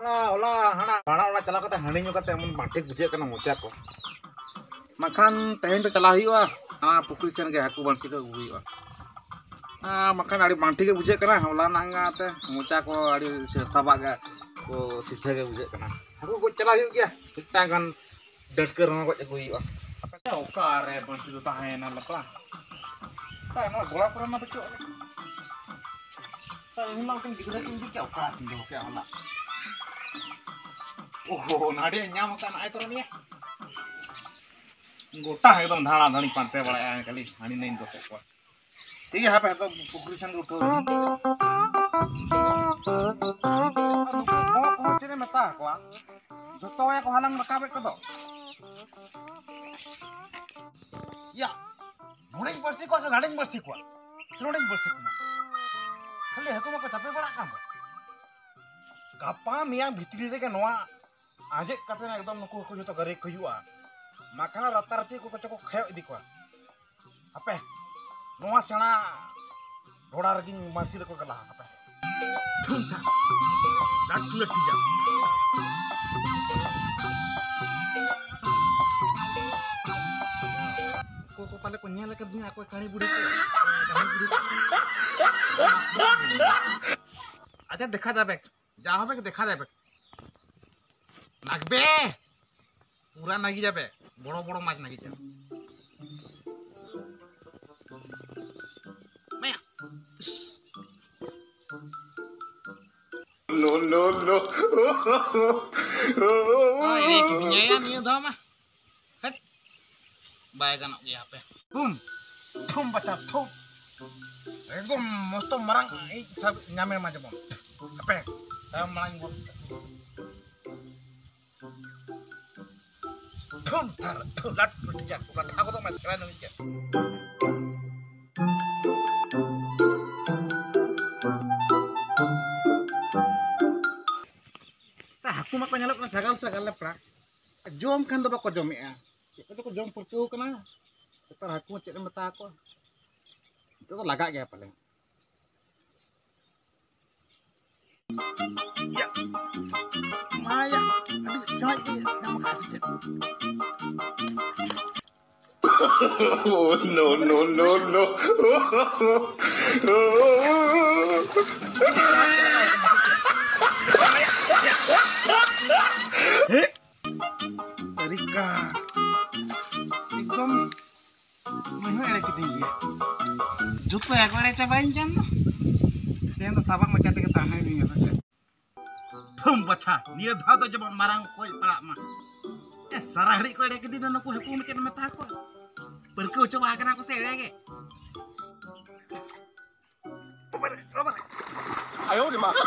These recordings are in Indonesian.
Hana चला kata hani nyu kata mun bantik bujek kana mocha ko. Makan tehen to chala huyuga. Pukri sen ge haku bansi ka huyuga. Makan adi bantik ge bujek kana hola nanga te mocha ko adi sabak ga ko sithe ge bujek kana. Haku ko chala huyug gya. Kita kan deker ko jago huyuga. Apa okare bansi to tahena lapa. Ta no gola kore ma becho. Ta ini langsung gidra tunjuk kya okare ndo kya hola. Oh, nade nyam kan ai torani ya. Gota एकदम धाड़ा धाड़ी पाते बड़ा है खाली हानि नहीं तो को ठीक है पे तो पुकुरी सन उठो चेने मता को जतो या को हाlang रकाबे को दो या मुड़िंग बरसी को लाडिंग बरसी को सुरोडिंग बरसी को खाली हको मको चापे बड़ा काम गापा मिया भितरी रे के नोआ आजे कते ना एकदम नुको को जतो गरे खयुआ makana rata-rati ko kocok kayak di kuat apa noa sana roda raging masih ko kalah apa tunta latlet pija ko pale ko nyala ke dunia aku kani budi aja dekha jabe ja hobe dekha jabe লাগবে पूरा नागी जाबे बड़ो बड़ो माछ नागी जाबे माया नो नो नो ini kibinya ya nih dah mah hit baik kan ya apa tum baca tum एकदम मस्त मरंग सब nyamel macam apa saya malang buat tar lat berjak bukan aku tuh mas keren nih aku mak nyalok na sagal lepra jom kan do bako jom ya itu ko jom pertu kana tar aku cek mata aku itu ko lagak ya paling ya maya aduh sangat nama kasih oh no no no no Rika एकदम मैं ada ketinggi juto ya kau ada cobain kan yang tuh sabak macam kita tahan ini saja baca dia dah tu coba marang kau palak mah sarah rik kau ada ketinggi dan aku macam mata aku berkau coba akan aku sel lagi ayo di mana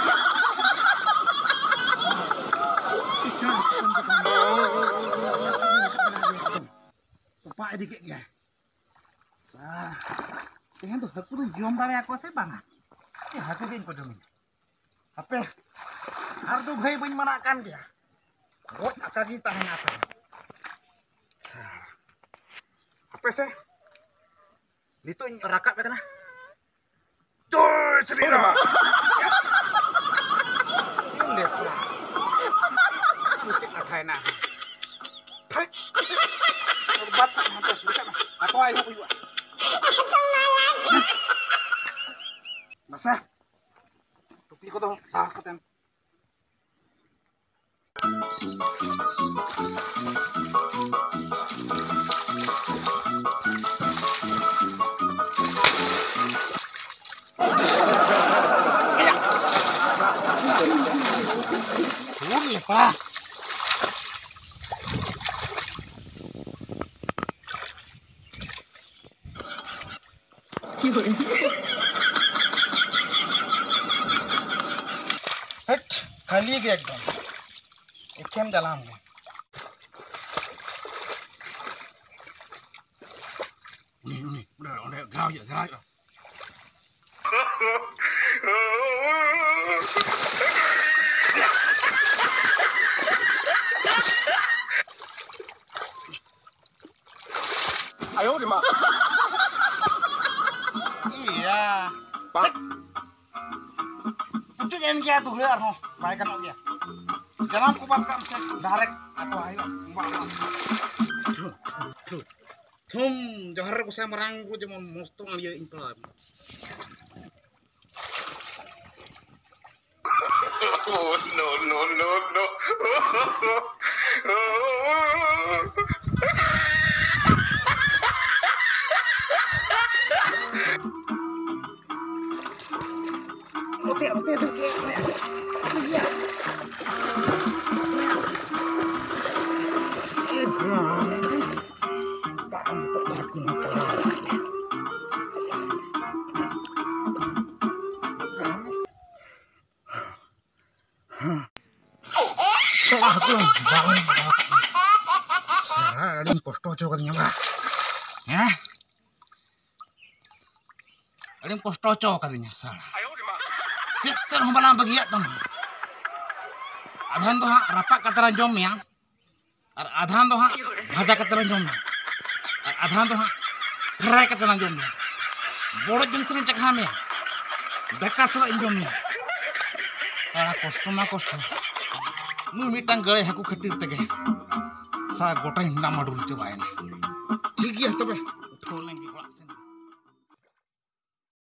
Pak dikit ya. Sah. Dengan tuh aku tuh jom dari aku sih bang. Ya aku gini pada ini. Apa? Harus gue main manakan dia. Buat akar kita hanya apa? Sah. Apa sih? Itu rakap ya kan? Cuy, cerita. Ini lihat. Cek athena. Thai. Bat hantu bukan atau ayo juga. Masa? Topi ko to sah katan. Boleh, Pak. हट खाली गया एकदम एकदम डाला हमने उन्हें घाव ayo di mana iya Pak. Itu yang kia tuh lihat, baik kan dia. Jangan kubat kan se direct atau ayo mbak. Thum johar ko sa marang ko jemon mostong aliyo implan. Oh, no, no, no, no. Salah aku bangun. Salah ada yang posto cokatnya mbak. Ya. Ada yang posto cokatnya salah. Cipta ho bana bagiya tam. Adhan to ha rapak kataran jom ya. Adhan to ha bhaja kataran jom. Adhan to ha fry kataran jom. Boro jinis ni cakha me. Daka sala jom ya. Ara kosto na kosto. Nu mitang gale haku khatir tege. Sa gotai na madur chabayna. ठीक है तबे उठो लेंगे